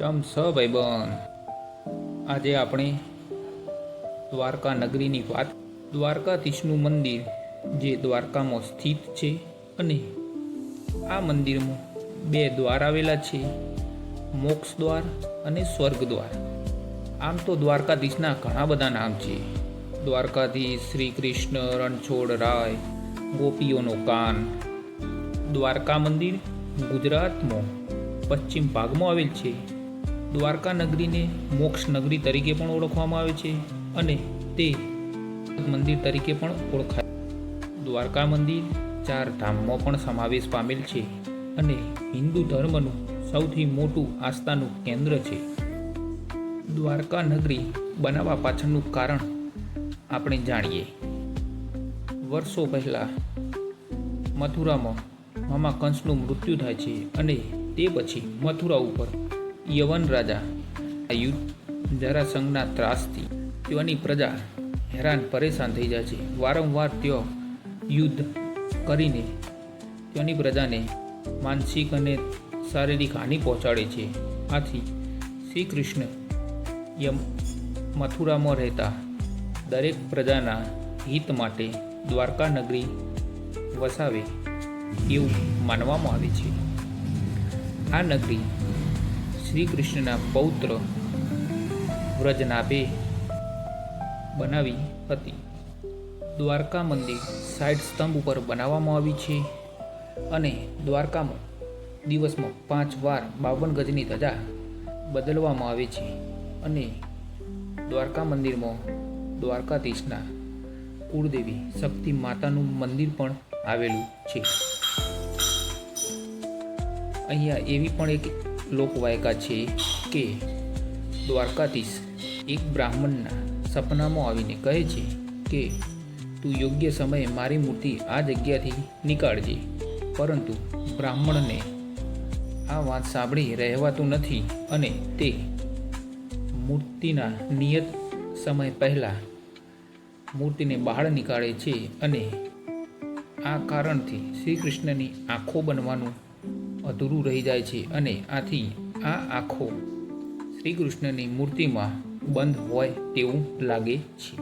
ચમ સ ભાઈબંધ, આજે આપણે દ્વારકા નગરીની વાત. દ્વારકાધીશનું મંદિર જે દ્વારકામાં સ્થિત છે અને આ મંદિરમાં બે દ્વાર આવેલા છે, મોક્ષ દ્વાર અને સ્વર્ગ દ્વાર. આમ તો દ્વારકાધીશના ઘણા બધા નામ છે. દ્વારકાધીશ, શ્રી કૃષ્ણ, રણછોડ રાય, ગોપીઓનો કાન. દ્વારકા મંદિર ગુજરાતમાં પશ્ચિમ ભાગમાં આવેલ છે. દ્વારકા નગરીને મોક્ષ નગરી તરીકે પણ ઓળખવામાં આવે છે અને તે મંદિર તરીકે પણ ઓળખાય. દ્વારકા મંદિર 4 ધામમાં પણ સમાવેશ પામેલ છે અને હિન્દુ ધર્મનું સૌથી મોટું આસ્થાનું કેન્દ્ર છે. દ્વારકા નગરી બનાવવા પાછળનું કારણ આપણે જાણીએ. વર્ષો પહેલાં મથુરામાં મામા કંસનું મૃત્યુ થાય છે અને તે પછી મથુરા ઉપર યવન રાજા યુદ્ધ જરાસંઘના ત્રાસથી ત્યાંની પ્રજા હેરાન પરેશાન થઈ જાય છે. વારંવાર ત્યાં યુદ્ધ કરીને ત્યાંની પ્રજાને માનસિક અને શારીરિક હાનિ પહોંચાડે છે. આથી શ્રી કૃષ્ણ મથુરામાં રહેતા દરેક પ્રજાના હિત માટે દ્વારકા નગરી વસાવે એવું માનવામાં આવે છે. આ નગરી શ્રી કૃષ્ણના પૌત્ર વ્રજનાભે બનાવી હતી. દ્વારકા મંદિર 60 સ્તંભ ઉપર બનાવવામાં આવી છે અને દ્વારકામાં દિવસમાં 5 વાર 52 ગજની ધજા બદલવામાં આવે છે અને દ્વારકા મંદિરમાં દ્વારકાધીશના કુળદેવી શક્તિ માતાનું મંદિર પણ આવેલું છે. અહીંયા એવી પણ એક લોકવાયકા છે કે દ્વારકાધીશ એક બ્રાહ્મણના સપનામાં આવીને કહે છે કે તું યોગ્ય સમયે મારી મૂર્તિ આ જગ્યાથી નીકાળજે, પરંતુ બ્રાહ્મણને આ વાત સાંભળી રહેવાતું નથી અને તે મૂર્તિના નિયત સમય પહેલાં મૂર્તિને બહાર નીકાળે છે અને આ કારણથી શ્રી કૃષ્ણની આંખો બનવાનું અધૂરું રહી જાય છે અને આથી આ આંખો શ્રી કૃષ્ણની મૂર્તિમાં બંધ હોય તેવું લાગે છે.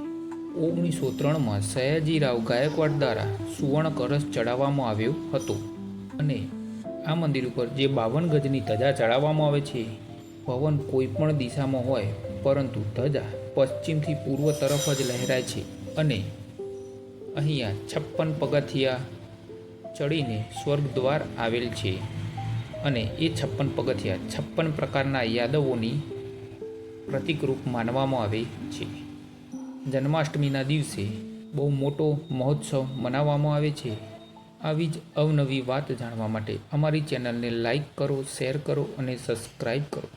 1903માં સયાજીરાવ ગાયકવાડ દ્વારા સુવર્ણ કળશ ચડાવવામાં આવ્યો હતો અને આ મંદિર ઉપર જે 52 ગજની ધજા ચડાવવામાં આવે છે, પવન કોઈ પણ દિશામાં હોય પરંતુ ધજા પશ્ચિમથી પૂર્વ તરફ જ લહેરાય છે અને અહીંયા 56 પગથિયા ચડીને સ્વર્ગ દ્વાર આવેલ છે અને એ 56 પગથિયા 56 પ્રકારના યાદવોની પ્રતિકરૂપ માનવામાં આવે છે. જન્માષ્ટમીના દિવસે બહુ મોટો મહોત્સવ મનાવવામાં આવે છે. આવી જ અવનવી વાત જાણવા માટે અમારી ચેનલને લાઈક કરો, શેર કરો અને સબસ્ક્રાઈબ કરો.